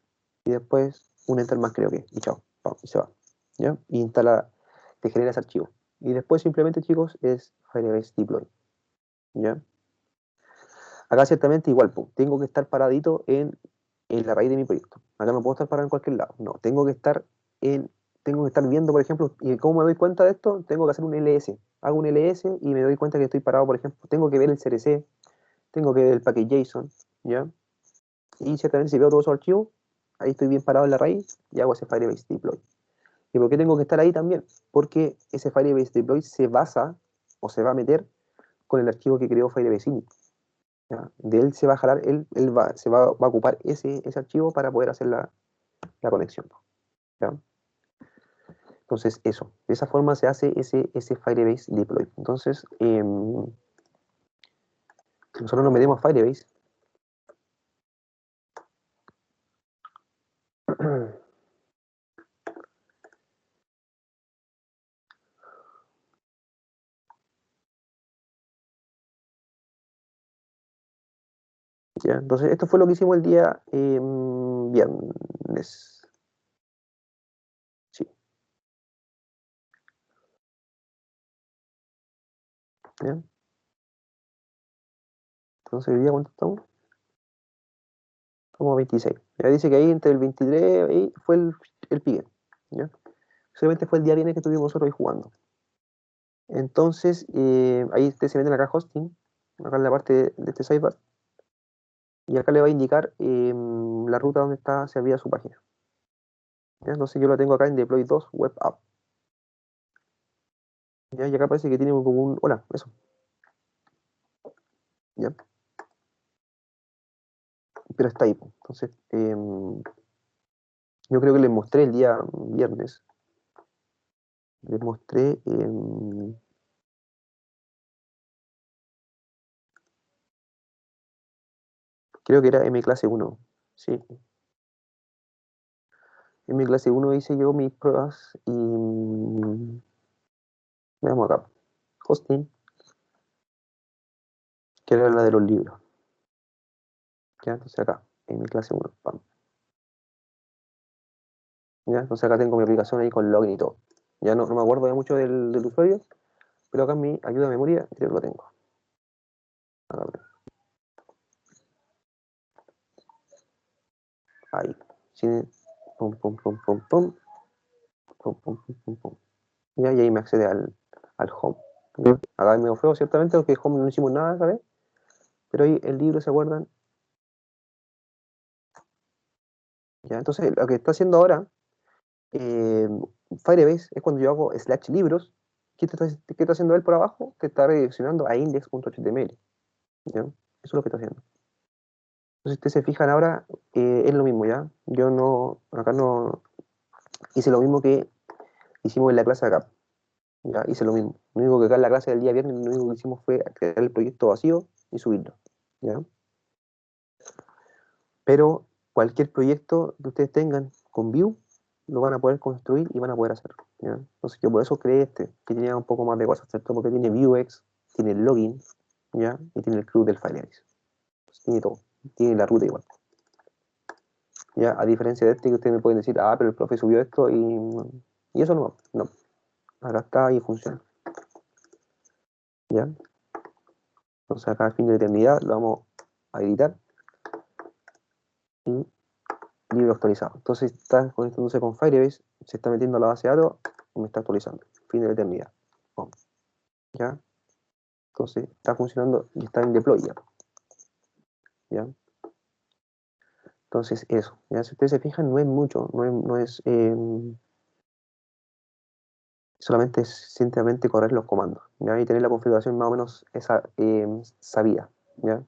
y después un enter más creo que, y chao, y se va, ¿ya? Y instala, te genera ese archivo. Y después simplemente, chicos, es Firebase deploy, ¿ya? Acá ciertamente igual, tengo que estar paradito en la raíz de mi proyecto. Acá no puedo estar parado en cualquier lado, no, tengo que estar viendo, por ejemplo, y cómo me doy cuenta de esto, tengo que hacer un ls, hago un ls y me doy cuenta que estoy parado, por ejemplo, tengo que ver el CRC, tengo que ver el package.json, ¿ya? Y ciertamente si veo todos esos archivos, ahí estoy bien parado en la raíz y hago ese Firebase deploy. ¿Y por qué tengo que estar ahí también? Porque ese Firebase deploy se basa o se va a meter con el archivo que creó Firebase init. ¿Ya? De él se va a jalar, se va a ocupar ese archivo para poder hacer la conexión. ¿Ya? Entonces eso, de esa forma se hace ese Firebase deploy. Entonces, nosotros nos metemos a Firebase. ¿Ya? Entonces, esto fue lo que hicimos el día viernes. Sí. ¿Ya? Entonces, ¿el día cuánto estamos? Como 26. Ya dice que ahí entre el 23 ahí fue el pique. ¿Ya? Solamente fue el día viernes que estuvimos nosotros ahí jugando. Entonces, ahí ustedes se meten acá hosting, acá en la parte de este sidebar, y acá le va a indicar la ruta donde está servida su página. ¿Ya? Entonces yo lo tengo acá en deploy 2 web app. ¿Ya? Y acá parece que tiene como un... Hola, eso. ¿Ya? Pero está ahí. Entonces, yo creo que les mostré el día viernes. Les mostré... creo que era M clase 1. Sí. En mi clase 1 hice yo mis pruebas y veamos acá. Hosting, que era la de los libros. ¿Ya? Entonces acá, en mi clase 1. Pam. ¿Ya? Entonces acá tengo mi aplicación ahí con login y todo. Ya no me acuerdo de mucho del usuario, pero acá en mi ayuda de memoria creo que lo tengo. Acá, ahí. Sí. Pum, pum, pum, pum, pum. Pum, pum, pum, pum, pum. ¿Ya? Y ahí me accede al home. ¿Ya? Acá es medio feo, ciertamente, porque home no hicimos nada, ¿sabes? Pero ahí el libro, ¿se acuerdan? ¿Ya? Entonces lo que está haciendo ahora Firebase es cuando yo hago slash libros. ¿Qué está haciendo él por abajo? Te está redireccionando a index.html. ¿Ya? Eso es lo que está haciendo. Entonces, ustedes se fijan ahora, es lo mismo, ¿ya? Yo no, acá no, hice lo mismo que hicimos en la clase de acá, ¿ya? Hice lo mismo. Lo único que acá en la clase del día viernes, lo único que hicimos fue crear el proyecto vacío y subirlo, ¿ya? Pero cualquier proyecto que ustedes tengan con Vue, lo van a poder construir y van a poder hacer, ¿ya? Entonces, yo por eso creé este, que tenía un poco más de cosas, ¿cierto? Porque tiene Vuex, tiene el login, ¿ya? Y tiene el club del Firebase. Tiene todo, tiene la ruta igual. Ya, a diferencia de este que ustedes me pueden decir, ah, pero el profe subió esto y eso no, no. Acá está y funciona. ¿Ya? Entonces acá al fin de la eternidad lo vamos a editar y libro actualizado. Entonces está conectándose con Firebase, se está metiendo a la base de datos y me está actualizando. Fin de la eternidad. Pum. ¿Ya? Entonces está funcionando y está en deploy ya. ¿Ya? Entonces eso. ¿Ya? Si ustedes se fijan, no es mucho, solamente es simplemente correr los comandos, ¿ya? Y tener la configuración más o menos sabida, ¿ya?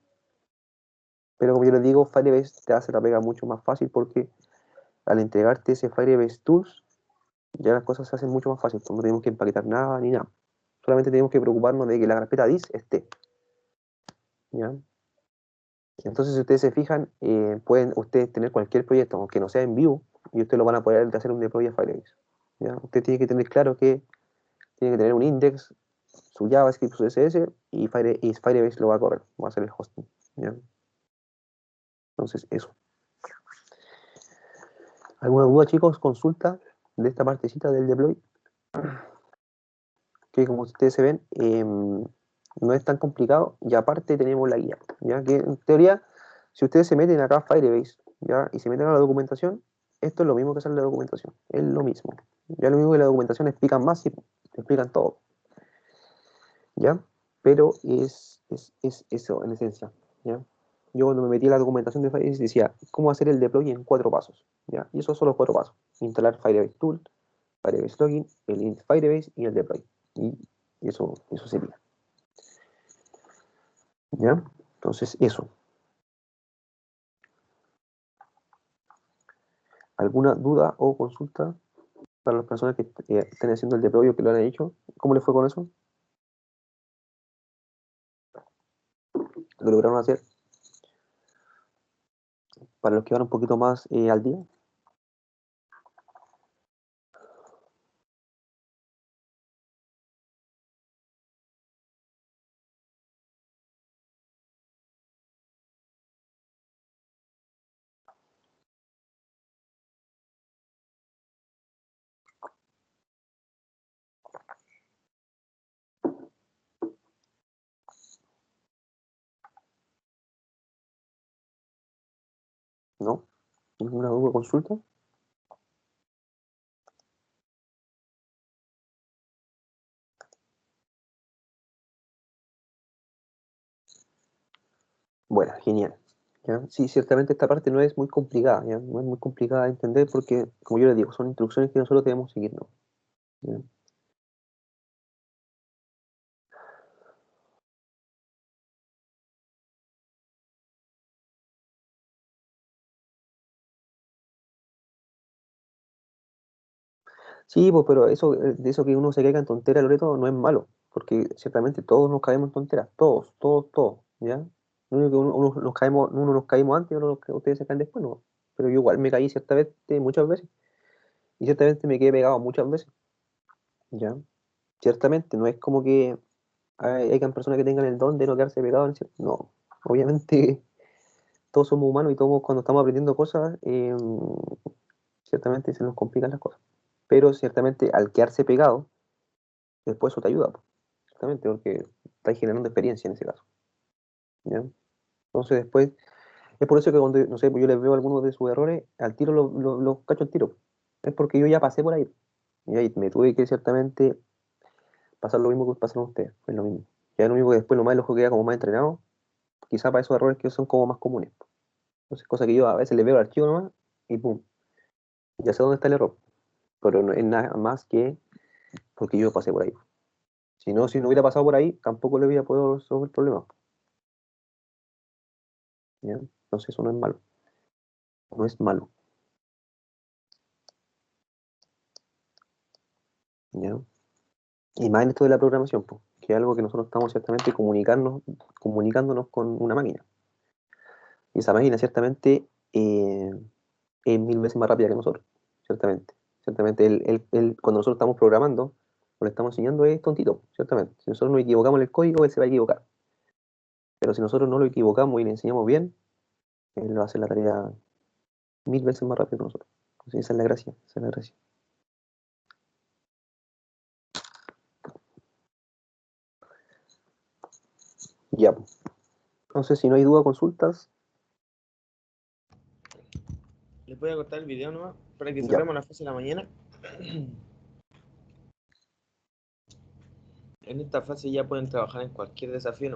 Pero como yo les digo, Firebase te hace la pega mucho más fácil porque al entregarte ese Firebase Tools, ya las cosas se hacen mucho más fácil, pues no tenemos que empaquetar nada ni nada. Solamente tenemos que preocuparnos de que la carpeta dis esté, ¿ya? Entonces, si ustedes se fijan, pueden ustedes tener cualquier proyecto, aunque no sea en Vue, y ustedes lo van a poder hacer un deploy a Firebase, ¿ya? Usted tiene que tener claro que tiene que tener un index, su JavaScript, su CSS, y Firebase lo va a correr, va a hacer el hosting, ¿ya? Entonces, eso. ¿Alguna duda, chicos? Consulta de esta partecita del deploy, que como ustedes se ven, no es tan complicado, y aparte tenemos la guía, ¿ya? Que en teoría, si ustedes se meten acá a Firebase, ¿ya? Y se meten a la documentación, esto es lo mismo que sale en la documentación, es lo mismo. Ya lo único que la documentación explican más y explican todo, ¿ya? Pero es eso, en esencia, ¿ya? Yo cuando me metí a la documentación de Firebase decía, ¿cómo hacer el deploy en 4 pasos? ¿Ya? Y esos son los 4 pasos. Instalar Firebase Tool, Firebase Login, el init Firebase y el deploy. Y eso sería, ¿ya? Entonces, eso. ¿Alguna duda o consulta para las personas que estén haciendo el deploy o que lo han hecho? ¿Cómo les fue con eso? ¿Lo lograron hacer? Para los que van un poquito más al día. ¿No? ¿Ninguna duda o consulta? Bueno, genial. ¿Ya? Sí, ciertamente esta parte no es muy complicada, ¿ya? No es muy complicada de entender porque, como yo les digo, son instrucciones que nosotros debemos seguir, ¿no? ¿Ya? Sí, pues, pero eso, de eso que uno se caiga en tontera, Loreto, no es malo, porque ciertamente todos nos caemos en tonteras, todos, todos, todos, ¿ya? Lo único que uno nos caímos antes y ustedes se caen después, ¿no? Pero yo igual me caí ciertamente muchas veces, y ciertamente me quedé pegado muchas veces, ¿ya? Ciertamente, no es como que hayan personas que tengan el don de no quedarse pegados, no, obviamente todos somos humanos y todos cuando estamos aprendiendo cosas, ciertamente se nos complican las cosas, pero ciertamente al quedarse pegado, después eso te ayuda, po, ciertamente, porque estás generando experiencia en ese caso, ¿ya? Entonces después, es por eso que cuando, no sé, pues yo les veo algunos de sus errores, al tiro los cacho al tiro, es porque yo ya pasé por ahí, y ahí me tuve que ciertamente pasar lo mismo que pasaron ustedes, es lo mismo. Ya lo único que después lo más el ojo queda como más entrenado, quizá para esos errores que son como más comunes. Entonces, cosa que yo a veces le veo el archivo nomás y pum, ya sé dónde está el error, pero no es nada más que porque yo pasé por ahí. Si no hubiera pasado por ahí, tampoco le hubiera podido resolver el problema, ¿ya? Entonces eso no es malo. No es malo. ¿Ya? Y más en esto de la programación, pues, que es algo que nosotros estamos ciertamente comunicándonos con una máquina. Y esa máquina ciertamente es 1000 veces más rápida que nosotros, ciertamente. Ciertamente, cuando nosotros estamos programando, o le estamos enseñando, es tontito, ciertamente. Si nosotros nos equivocamos en el código, él se va a equivocar. Pero si nosotros no lo equivocamos y le enseñamos bien, él va a hacer la tarea 1000 veces más rápido que nosotros. Entonces, esa es la gracia, esa es la gracia. Ya, pues. Entonces, si no hay duda, consultas. Les voy a cortar el video nomás para que Ya. cerremos la fase de la mañana. En esta fase ya pueden trabajar en cualquier desafío.